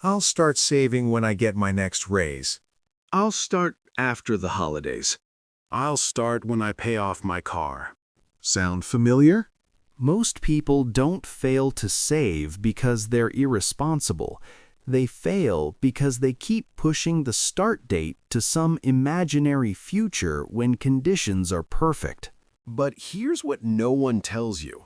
I'll start saving when I get my next raise. I'll start after the holidays. I'll start when I pay off my car. Sound familiar? Most people don't fail to save because they're irresponsible. They fail because they keep pushing the start date to some imaginary future when conditions are perfect. But here's what no one tells you.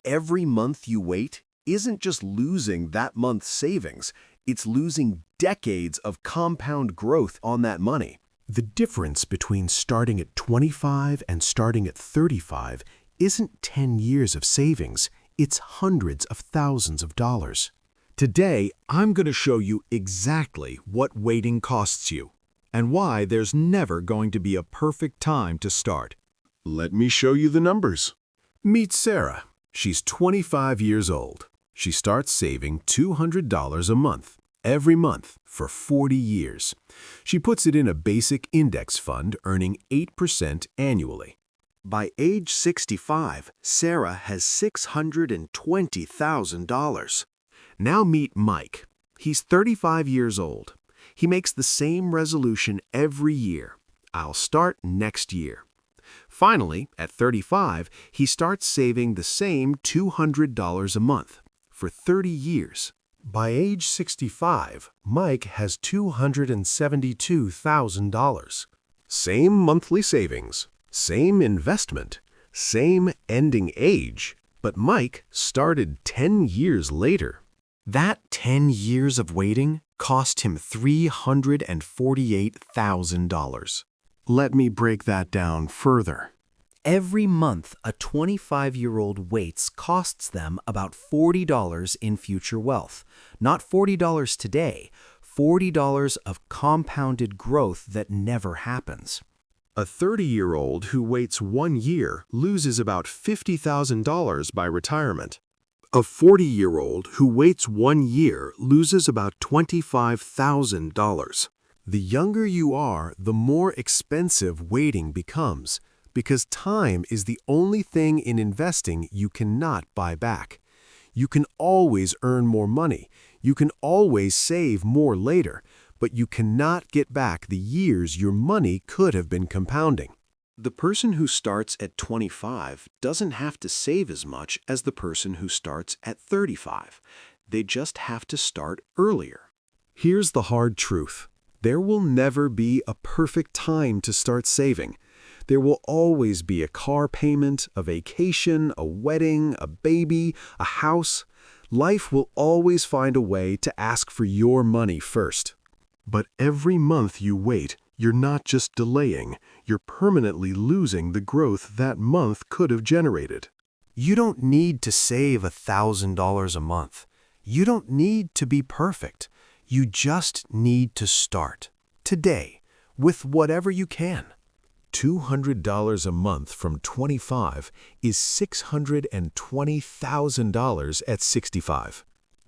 Every month you wait isn't just losing that month's savings, it's losing decades of compound growth on that money. The difference between starting at 25 and starting at 35 isn't 10 years of savings, it's hundreds of thousands of dollars. Today, I'm going to show you exactly what waiting costs you and why there's never going to be a perfect time to start. Let me show you the numbers. Meet Sarah. She's 25 years old. She starts saving $200 a month, every month, for 40 years. She puts it in a basic index fund, earning 8% annually. By age 65, Sarah has $620,000. Now meet Mike. He's 35 years old. He makes the same resolution every year. I'll start next year. Finally, at 35, he starts saving the same $200 a month for 30 years. By age 65, Mike has $272,000. Same monthly savings, same investment, same ending age, but Mike started 10 years later. That 10 years of waiting cost him $348,000. Let me break that down further. Every month, a 25-year-old waits costs them about $40 in future wealth. Not $40 today, $40 of compounded growth that never happens. A 30-year-old who waits 1 year loses about $50,000 by retirement. A 40-year-old who waits 1 year loses about $25,000. The younger you are, the more expensive waiting becomes, because time is the only thing in investing you cannot buy back. You can always earn more money, you can always save more later, but you cannot get back the years your money could have been compounding. The person who starts at 25 doesn't have to save as much as the person who starts at 35. They just have to start earlier. Here's the hard truth. There will never be a perfect time to start saving. There will always be a car payment, a vacation, a wedding, a baby, a house. Life will always find a way to ask for your money first. But every month you wait, you're not just delaying, you're permanently losing the growth that month could have generated. You don't need to save $1,000 a month. You don't need to be perfect. You just need to start, today, with whatever you can. $200 a month from 25 is $620,000 at 65.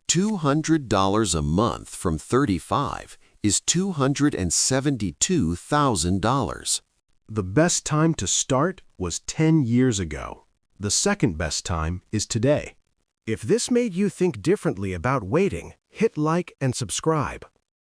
$200 a month from 35 is $272,000. The best time to start was 10 years ago. The second best time is today. If this made you think differently about waiting, hit like and subscribe.